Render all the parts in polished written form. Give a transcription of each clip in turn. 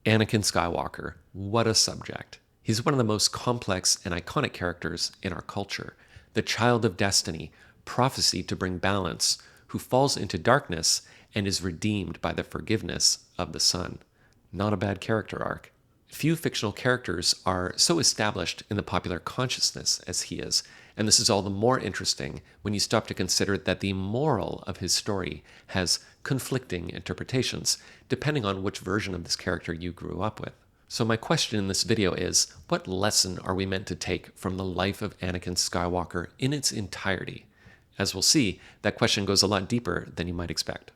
Anakin Skywalker, what a subject. He's one of the most complex and iconic characters in our culture. The child of destiny, prophecy to bring balance, who falls into darkness and is redeemed by the forgiveness of the Son. Not a bad character arc. Few fictional characters are so established in the popular consciousness as he is, and this is all the more interesting when you stop to consider that the moral of his story has conflicting interpretations, depending on which version of this character you grew up with. So my question in this video is, what lesson are we meant to take from the life of Anakin Skywalker in its entirety? As we'll see, that question goes a lot deeper than you might expect.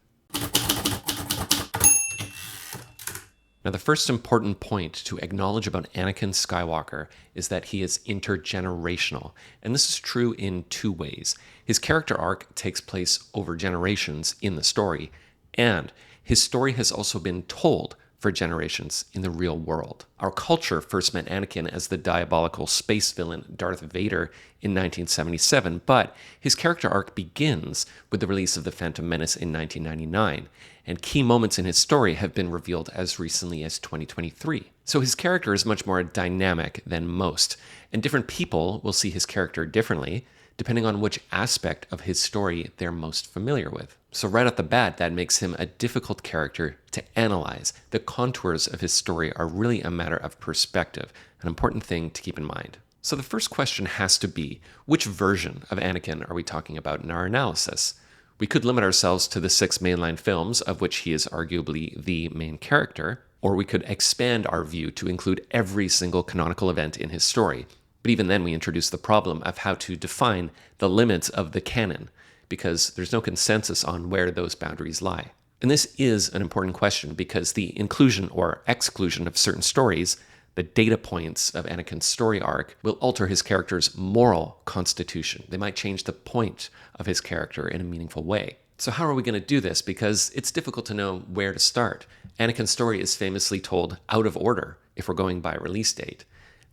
Now, the first important point to acknowledge about Anakin Skywalker is that he is intergenerational, and this is true in two ways. His character arc takes place over generations in the story, and his story has also been told for generations in the real world. Our culture first met Anakin as the diabolical space villain Darth Vader in 1977, but his character arc begins with the release of The Phantom Menace in 1999, and key moments in his story have been revealed as recently as 2023. So his character is much more dynamic than most, and different people will see his character differently, depending on which aspect of his story they're most familiar with. So right off the bat, that makes him a difficult character to analyze. The contours of his story are really a matter of perspective, an important thing to keep in mind. So the first question has to be, which version of Anakin are we talking about in our analysis? We could limit ourselves to the 6 mainline films, of which he is arguably the main character, or we could expand our view to include every single canonical event in his story. But even then, we introduce the problem of how to define the limits of the canon, because there's no consensus on where those boundaries lie. And this is an important question because the inclusion or exclusion of certain stories, the data points of Anakin's story arc, will alter his character's moral constitution. They might change the point of his character in a meaningful way. So how are we going to do this? Because it's difficult to know where to start. Anakin's story is famously told out of order if we're going by release date.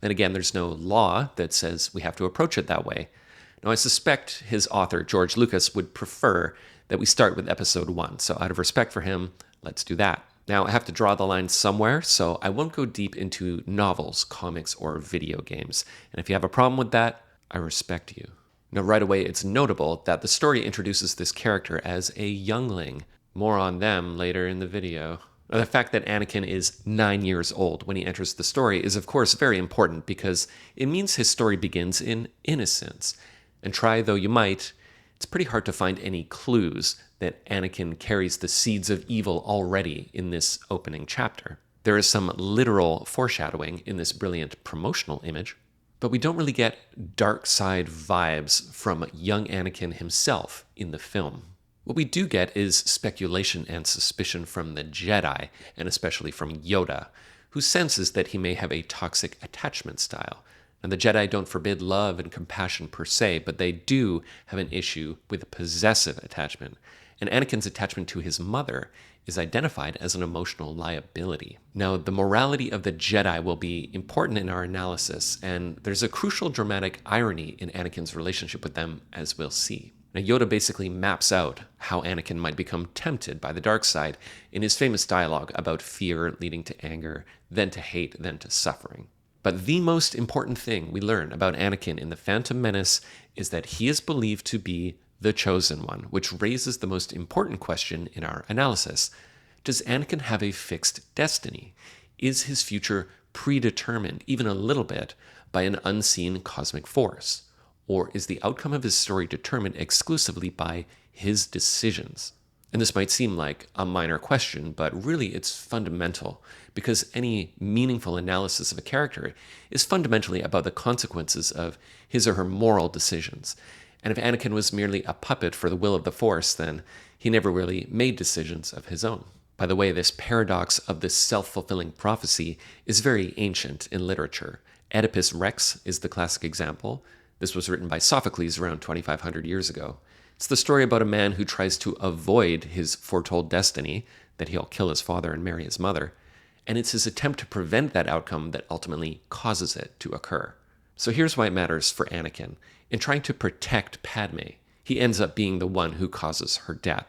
Then again, there's no law that says we have to approach it that way. Now, I suspect his author, George Lucas, would prefer that we start with episode 1. So out of respect for him, let's do that. Now, I have to draw the line somewhere, so I won't go deep into novels, comics, or video games. And if you have a problem with that, I respect you. Now, right away, it's notable that the story introduces this character as a youngling. More on them later in the video. Now, the fact that Anakin is 9 years old when he enters the story is, of course, very important because it means his story begins in innocence. And try though you might, it's pretty hard to find any clues that Anakin carries the seeds of evil already in this opening chapter. There is some literal foreshadowing in this brilliant promotional image, but we don't really get dark side vibes from young Anakin himself in the film. What we do get is speculation and suspicion from the Jedi, and especially from Yoda, who senses that he may have a toxic attachment style. And the Jedi don't forbid love and compassion per se, but they do have an issue with possessive attachment. And Anakin's attachment to his mother is identified as an emotional liability. Now, the morality of the Jedi will be important in our analysis, and there's a crucial dramatic irony in Anakin's relationship with them, as we'll see. Now, Yoda basically maps out how Anakin might become tempted by the dark side in his famous dialogue about fear leading to anger, then to hate, then to suffering. But the most important thing we learn about Anakin in The Phantom Menace is that he is believed to be the chosen one, which raises the most important question in our analysis. Does Anakin have a fixed destiny? Is his future predetermined, even a little bit, by an unseen cosmic force? Or is the outcome of his story determined exclusively by his decisions? And this might seem like a minor question, but really it's fundamental, because any meaningful analysis of a character is fundamentally about the consequences of his or her moral decisions. And if Anakin was merely a puppet for the will of the Force, then he never really made decisions of his own. By the way, this paradox of this self-fulfilling prophecy is very ancient in literature. Oedipus Rex is the classic example. This was written by Sophocles around 2,500 years ago. It's the story about a man who tries to avoid his foretold destiny, that he'll kill his father and marry his mother, and it's his attempt to prevent that outcome that ultimately causes it to occur. So here's why it matters for Anakin. In trying to protect Padme, he ends up being the one who causes her death.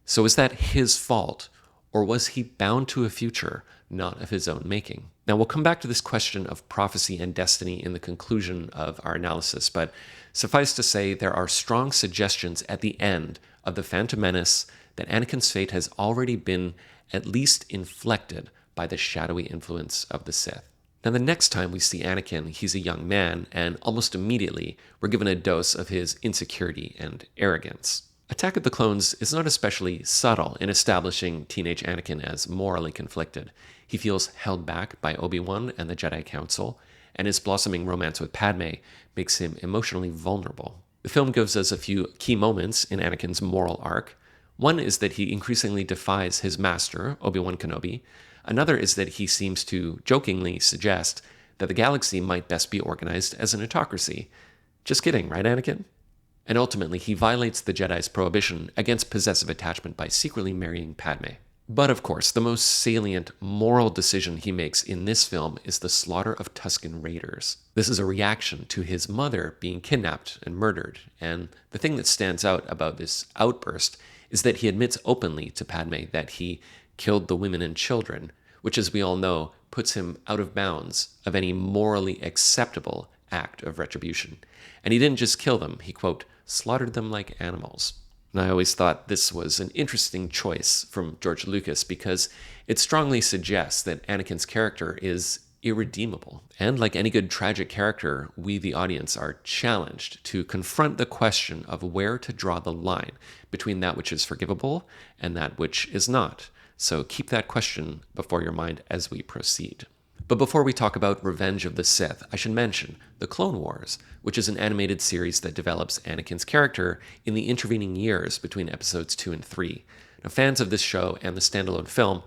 So is that his fault, or was he bound to a future not of his own making. Now, we'll come back to this question of prophecy and destiny in the conclusion of our analysis, but suffice to say, there are strong suggestions at the end of The Phantom Menace that Anakin's fate has already been at least inflected by the shadowy influence of the Sith. Now, the next time we see Anakin, he's a young man, and almost immediately we're given a dose of his insecurity and arrogance. Attack of the Clones is not especially subtle in establishing teenage Anakin as morally conflicted. He feels held back by Obi-Wan and the Jedi Council, and his blossoming romance with Padme makes him emotionally vulnerable. The film gives us a few key moments in Anakin's moral arc. One is that he increasingly defies his master, Obi-Wan Kenobi. Another is that he seems to jokingly suggest that the galaxy might best be organized as an autocracy. Just kidding, right, Anakin? And ultimately, he violates the Jedi's prohibition against possessive attachment by secretly marrying Padme. But of course, the most salient moral decision he makes in this film is the slaughter of Tusken Raiders. This is a reaction to his mother being kidnapped and murdered, and the thing that stands out about this outburst is that he admits openly to Padme that he killed the women and children, which, as we all know, puts him out of bounds of any morally acceptable act of retribution. And he didn't just kill them, he, quote, slaughtered them like animals. And I always thought this was an interesting choice from George Lucas because it strongly suggests that Anakin's character is irredeemable. And like any good tragic character, we, the audience, are challenged to confront the question of where to draw the line between that which is forgivable and that which is not. So keep that question before your mind as we proceed. But before we talk about Revenge of the Sith, I should mention The Clone Wars, which is an animated series that develops Anakin's character in the intervening years between episodes 2 and 3. Now, fans of this show and the standalone film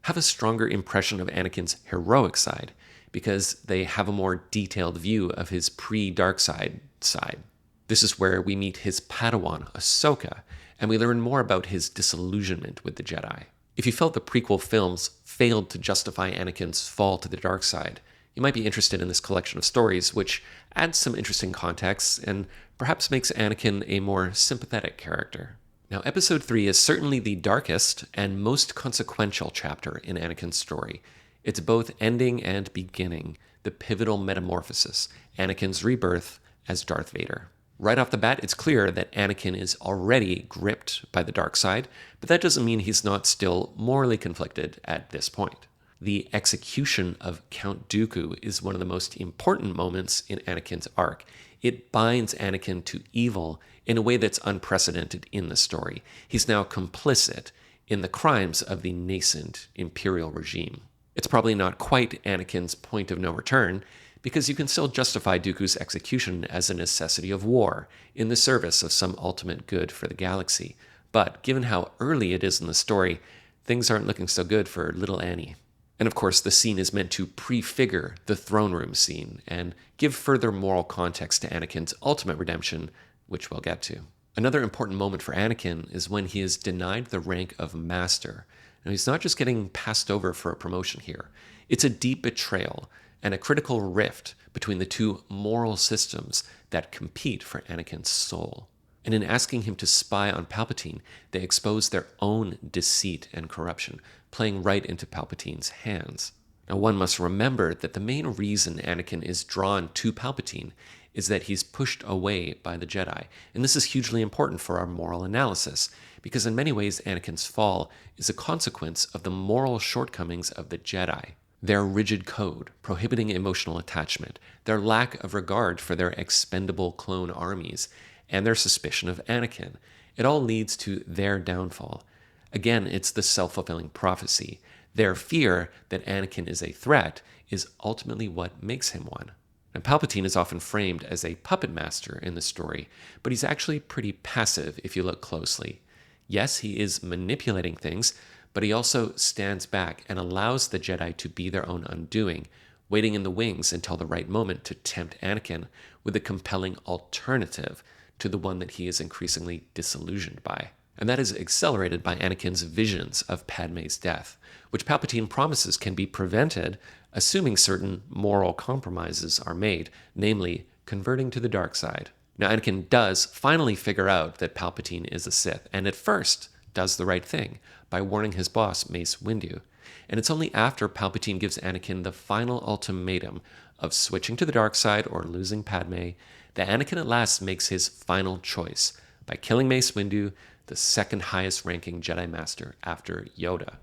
have a stronger impression of Anakin's heroic side because they have a more detailed view of his pre-Darkseid side. This is where we meet his Padawan, Ahsoka, and we learn more about his disillusionment with the Jedi. If you felt the prequel films failed to justify Anakin's fall to the dark side, you might be interested in this collection of stories, which adds some interesting context and perhaps makes Anakin a more sympathetic character. Now, Episode 3 is certainly the darkest and most consequential chapter in Anakin's story. It's both ending and beginning the pivotal metamorphosis, Anakin's rebirth as Darth Vader. Right off the bat, it's clear that Anakin is already gripped by the dark side, but that doesn't mean he's not still morally conflicted at this point. The execution of Count Dooku is one of the most important moments in Anakin's arc. It binds Anakin to evil in a way that's unprecedented in the story. He's now complicit in the crimes of the nascent Imperial regime. It's probably not quite Anakin's point of no return, because you can still justify Dooku's execution as a necessity of war in the service of some ultimate good for the galaxy. But given how early it is in the story, things aren't looking so good for little Annie. And of course, the scene is meant to prefigure the throne room scene and give further moral context to Anakin's ultimate redemption, which we'll get to. Another important moment for Anakin is when he is denied the rank of master. Now, he's not just getting passed over for a promotion here. It's a deep betrayal and a critical rift between the two moral systems that compete for Anakin's soul. And in asking him to spy on Palpatine, they expose their own deceit and corruption, playing right into Palpatine's hands. Now, one must remember that the main reason Anakin is drawn to Palpatine is that he's pushed away by the Jedi. And this is hugely important for our moral analysis, because in many ways, Anakin's fall is a consequence of the moral shortcomings of the Jedi. Their rigid code, prohibiting emotional attachment, their lack of regard for their expendable clone armies, and their suspicion of Anakin. It all leads to their downfall. Again, it's the self-fulfilling prophecy. Their fear that Anakin is a threat is ultimately what makes him one. And Palpatine is often framed as a puppet master in the story, but he's actually pretty passive if you look closely. Yes, he is manipulating things, but he also stands back and allows the Jedi to be their own undoing, waiting in the wings until the right moment to tempt Anakin with a compelling alternative to the one that he is increasingly disillusioned by. And that is accelerated by Anakin's visions of Padme's death, which Palpatine promises can be prevented assuming certain moral compromises are made, namely converting to the dark side. Now, Anakin does finally figure out that Palpatine is a Sith, and at first does the right thing by warning his boss, Mace Windu. And it's only after Palpatine gives Anakin the final ultimatum of switching to the dark side or losing Padme that Anakin at last makes his final choice by killing Mace Windu, the second highest ranking Jedi Master after Yoda.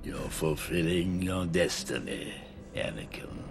You're fulfilling your destiny, Anakin.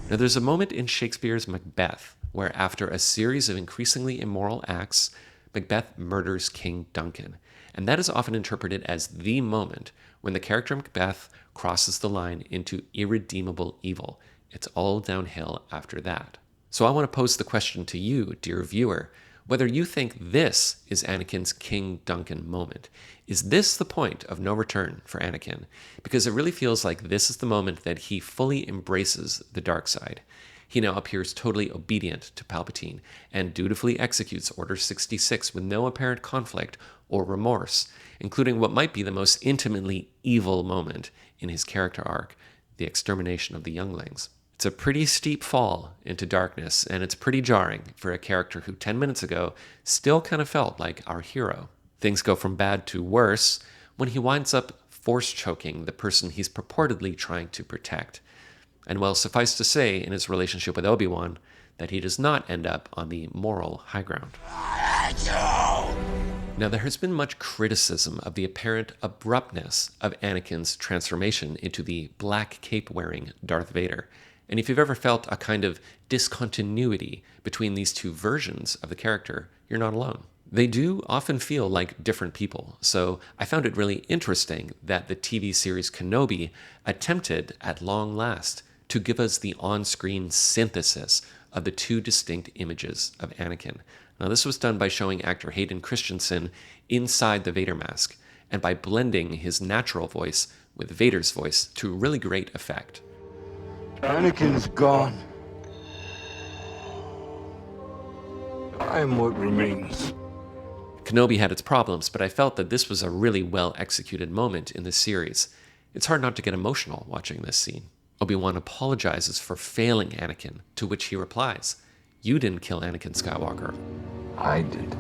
Now, there's a moment in Shakespeare's Macbeth where, after a series of increasingly immoral acts, Macbeth murders King Duncan. And that is often interpreted as the moment when the character Macbeth crosses the line into irredeemable evil. It's all downhill after that. So I want to pose the question to you, dear viewer, whether you think this is Anakin's King Duncan moment. Is this the point of no return for Anakin? Because it really feels like this is the moment that he fully embraces the dark side. He now appears totally obedient to Palpatine and dutifully executes Order 66 with no apparent conflict or remorse, including what might be the most intimately evil moment in his character arc, the extermination of the younglings. It's a pretty steep fall into darkness, and it's pretty jarring for a character who 10 minutes ago still kind of felt like our hero. Things go from bad to worse when he winds up force choking the person he's purportedly trying to protect. And well, suffice to say, in his relationship with Obi-Wan, that he does not end up on the moral high ground. Now, there has been much criticism of the apparent abruptness of Anakin's transformation into the black cape-wearing Darth Vader. And if you've ever felt a kind of discontinuity between these two versions of the character, you're not alone. They do often feel like different people, so I found it really interesting that the TV series Kenobi attempted, at long last, to give us the on-screen synthesis of the two distinct images of Anakin. Now, this was done by showing actor Hayden Christensen inside the Vader mask, and by blending his natural voice with Vader's voice to really great effect. Anakin's gone. I am what remains. Kenobi had its problems, but I felt that this was a really well-executed moment in the series. It's hard not to get emotional watching this scene. Obi-Wan apologizes for failing Anakin, to which he replies, "You didn't kill Anakin Skywalker. I did."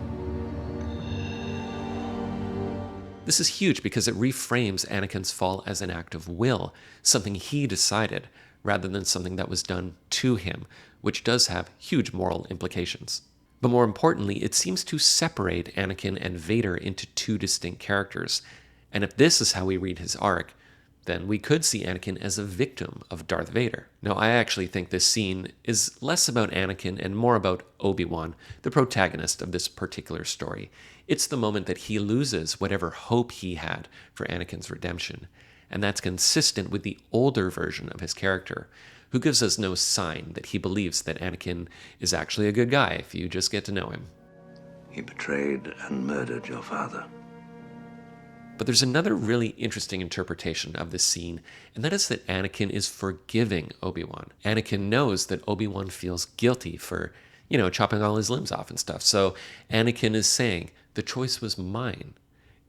This is huge because it reframes Anakin's fall as an act of will, something he decided, rather than something that was done to him, which does have huge moral implications. But more importantly, it seems to separate Anakin and Vader into two distinct characters. And if this is how we read his arc, then we could see Anakin as a victim of Darth Vader. Now, I actually think this scene is less about Anakin and more about Obi-Wan, the protagonist of this particular story. It's the moment that he loses whatever hope he had for Anakin's redemption. And that's consistent with the older version of his character, who gives us no sign that he believes that Anakin is actually a good guy if you just get to know him. He betrayed and murdered your father. But there's another really interesting interpretation of this scene, and that is that Anakin is forgiving Obi-Wan. Anakin knows that Obi-Wan feels guilty for, chopping all his limbs off and stuff. So Anakin is saying, the choice was mine.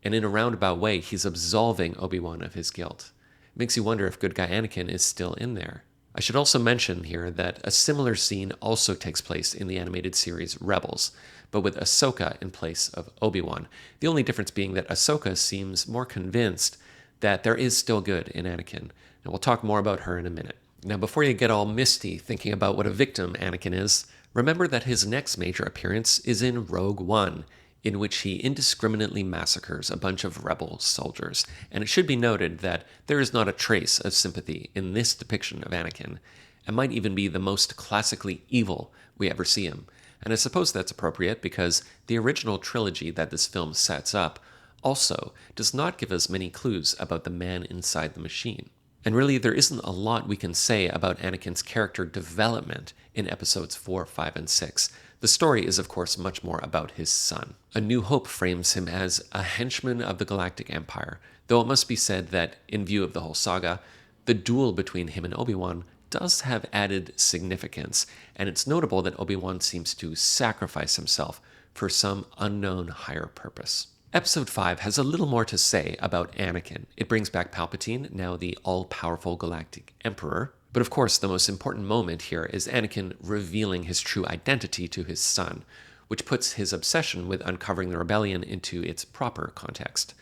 And in a roundabout way, he's absolving Obi-Wan of his guilt. It makes you wonder if good guy Anakin is still in there. I should also mention here that a similar scene also takes place in the animated series Rebels, but with Ahsoka in place of Obi-Wan. The only difference being that Ahsoka seems more convinced that there is still good in Anakin. And we'll talk more about her in a minute. Now, before you get all misty thinking about what a victim Anakin is, remember that his next major appearance is in Rogue One, in which he indiscriminately massacres a bunch of rebel soldiers. And it should be noted that there is not a trace of sympathy in this depiction of Anakin, and might even be the most classically evil we ever see him. And I suppose that's appropriate because the original trilogy that this film sets up also does not give us many clues about the man inside the machine. And really, there isn't a lot we can say about Anakin's character development in episodes 4, 5, and 6. The story is, of course, much more about his son. A New Hope frames him as a henchman of the Galactic Empire, though it must be said that, in view of the whole saga, the duel between him and Obi-Wan does have added significance, and it's notable that Obi-Wan seems to sacrifice himself for some unknown higher purpose. Episode 5 has a little more to say about Anakin. It brings back Palpatine, now the all-powerful Galactic Emperor. But of course, the most important moment here is Anakin revealing his true identity to his son, which puts his obsession with uncovering the rebellion into its proper context.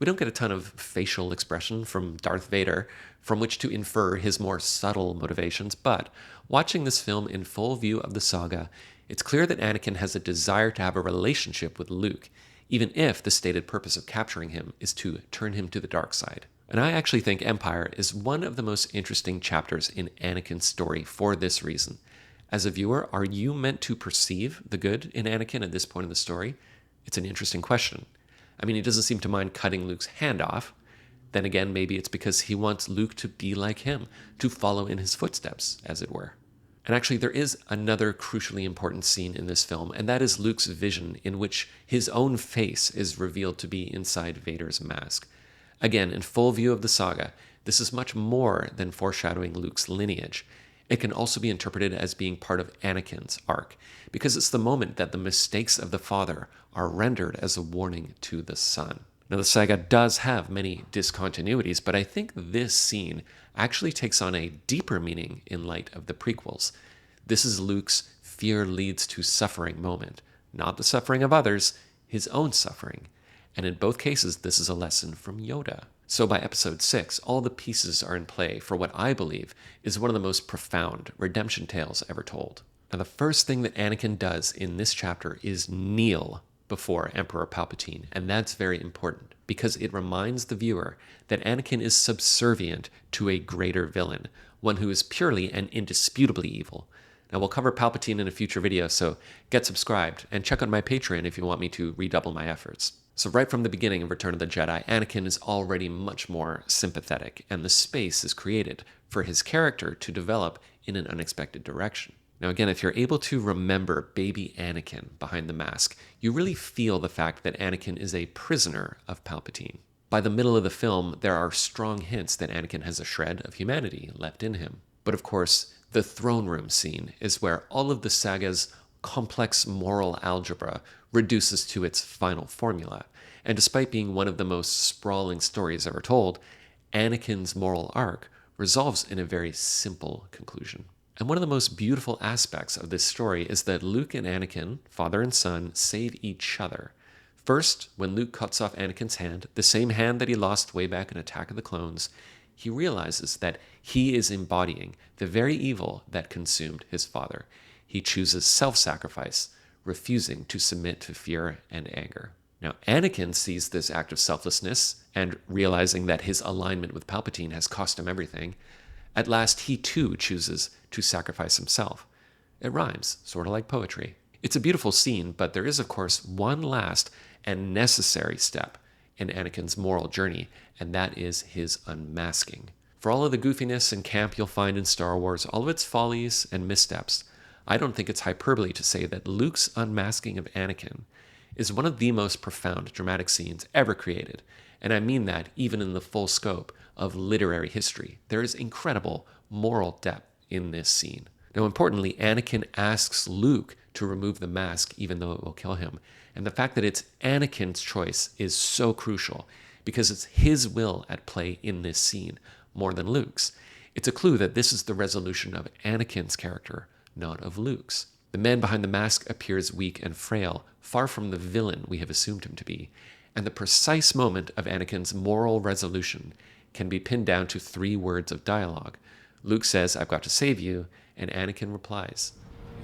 We don't get a ton of facial expression from Darth Vader from which to infer his more subtle motivations, but watching this film in full view of the saga, it's clear that Anakin has a desire to have a relationship with Luke, even if the stated purpose of capturing him is to turn him to the dark side. And I actually think Empire is one of the most interesting chapters in Anakin's story for this reason. As a viewer, are you meant to perceive the good in Anakin at this point in the story? It's an interesting question. I mean, he doesn't seem to mind cutting Luke's hand off. Then again, maybe it's because he wants Luke to be like him, to follow in his footsteps, as it were. And actually, there is another crucially important scene in this film, and that is Luke's vision in which his own face is revealed to be inside Vader's mask. Again, in full view of the saga, this is much more than foreshadowing Luke's lineage. It can also be interpreted as being part of Anakin's arc, because it's the moment that the mistakes of the father are rendered as a warning to the son. Now, the saga does have many discontinuities, but I think this scene actually takes on a deeper meaning in light of the prequels. This is Luke's fear leads to suffering moment, not the suffering of others, his own suffering. And in both cases, this is a lesson from Yoda. So by episode 6, all the pieces are in play for what I believe is one of the most profound redemption tales ever told. Now, the first thing that Anakin does in this chapter is kneel before Emperor Palpatine, and that's very important because it reminds the viewer that Anakin is subservient to a greater villain, one who is purely and indisputably evil. Now, we'll cover Palpatine in a future video, so get subscribed and check out my Patreon if you want me to redouble my efforts. So right from the beginning of Return of the Jedi, Anakin is already much more sympathetic, and the space is created for his character to develop in an unexpected direction. Now again, if you're able to remember baby Anakin behind the mask, you really feel the fact that Anakin is a prisoner of Palpatine. By the middle of the film, there are strong hints that Anakin has a shred of humanity left in him. But of course, the throne room scene is where all of the saga's complex moral algebra reduces to its final formula. And despite being one of the most sprawling stories ever told, Anakin's moral arc resolves in a very simple conclusion. And one of the most beautiful aspects of this story is that Luke and Anakin, father and son, save each other. First, when Luke cuts off Anakin's hand, the same hand that he lost way back in Attack of the Clones, he realizes that he is embodying the very evil that consumed his father. He chooses self-sacrifice, refusing to submit to fear and anger. Now, Anakin sees this act of selflessness and realizing that his alignment with Palpatine has cost him everything, at last he too chooses to sacrifice himself. It rhymes, sort of like poetry. It's a beautiful scene, but there is, of course, one last and necessary step in Anakin's moral journey, and that is his unmasking. For all of the goofiness and camp you'll find in Star Wars, all of its follies and missteps, I don't think it's hyperbole to say that Luke's unmasking of Anakin is one of the most profound dramatic scenes ever created, and I mean that even in the full scope of literary history. There is incredible moral depth in this scene. Now, importantly, Anakin asks Luke to remove the mask even though it will kill him, and the fact that it's Anakin's choice is so crucial because it's his will at play in this scene more than Luke's. It's a clue that this is the resolution of Anakin's character, not of Luke's. The man behind the mask appears weak and frail, far from the villain we have assumed him to be, and the precise moment of Anakin's moral resolution can be pinned down to 3 words of dialogue. Luke says, "I've got to save you," and Anakin replies,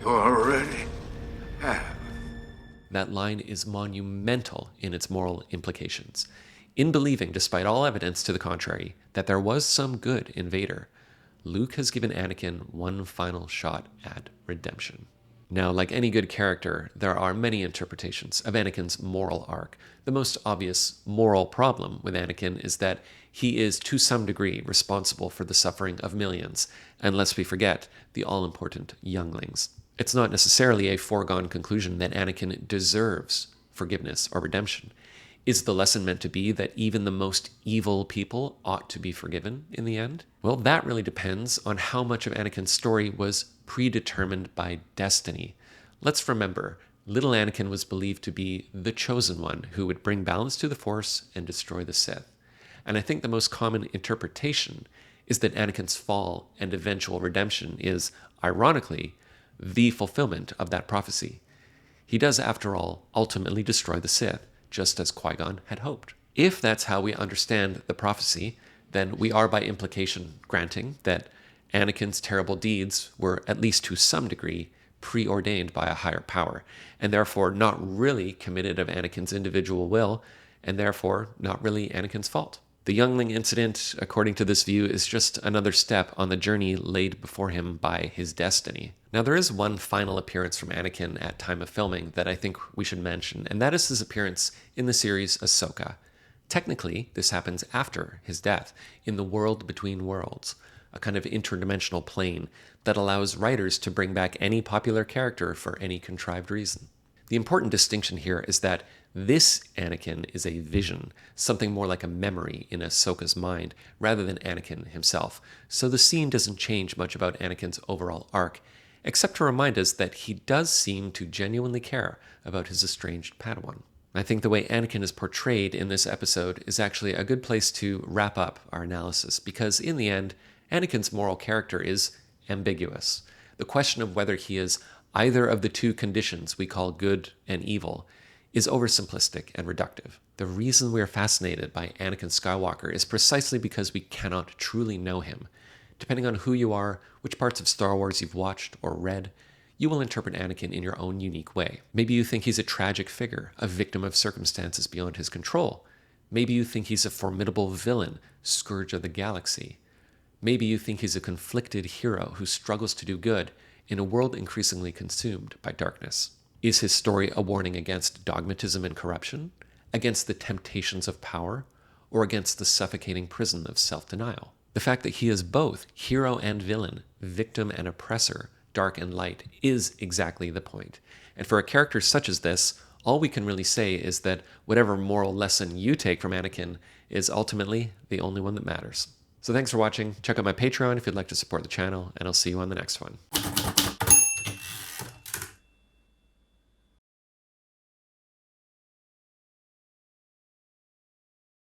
You already have. That line is monumental in its moral implications. In believing, despite all evidence to the contrary, that there was some good in Vader, Luke has given Anakin one final shot at redemption. Now, like any good character, there are many interpretations of Anakin's moral arc. The most obvious moral problem with Anakin is that he is, to some degree, responsible for the suffering of millions, and lest we forget, the all-important younglings. It's not necessarily a foregone conclusion that Anakin deserves forgiveness or redemption. Is the lesson meant to be that even the most evil people ought to be forgiven in the end? Well, that really depends on how much of Anakin's story was predetermined by destiny. Let's remember, little Anakin was believed to be the chosen one who would bring balance to the Force and destroy the Sith. And I think the most common interpretation is that Anakin's fall and eventual redemption is, ironically, the fulfillment of that prophecy. He does, after all, ultimately destroy the Sith, just as Qui-Gon had hoped. If that's how we understand the prophecy, then we are by implication granting that Anakin's terrible deeds were, at least to some degree, preordained by a higher power, and therefore not really committed of Anakin's individual will, and therefore not really Anakin's fault. The youngling incident, according to this view, is just another step on the journey laid before him by his destiny. Now, there is one final appearance from Anakin at time of filming that I think we should mention, and that is his appearance in the series Ahsoka. Technically, this happens after his death, in the world between worlds, a kind of interdimensional plane that allows writers to bring back any popular character for any contrived reason. The important distinction here is that this Anakin is a vision, something more like a memory in Ahsoka's mind, rather than Anakin himself. So the scene doesn't change much about Anakin's overall arc, except to remind us that he does seem to genuinely care about his estranged Padawan. I think the way Anakin is portrayed in this episode is actually a good place to wrap up our analysis, because in the end, Anakin's moral character is ambiguous. The question of whether he is either of the two conditions we call good and evil is oversimplistic and reductive. The reason we are fascinated by Anakin Skywalker is precisely because we cannot truly know him. Depending on who you are, which parts of Star Wars you've watched or read, you will interpret Anakin in your own unique way. Maybe you think he's a tragic figure, a victim of circumstances beyond his control. Maybe you think he's a formidable villain, scourge of the galaxy. Maybe you think he's a conflicted hero who struggles to do good in a world increasingly consumed by darkness. Is his story a warning against dogmatism and corruption, against the temptations of power, or against the suffocating prison of self-denial? The fact that he is both hero and villain, victim and oppressor, dark and light, is exactly the point. And for a character such as this, all we can really say is that whatever moral lesson you take from Anakin is ultimately the only one that matters. So thanks for watching. Check out my Patreon if you'd like to support the channel, and I'll see you on the next one.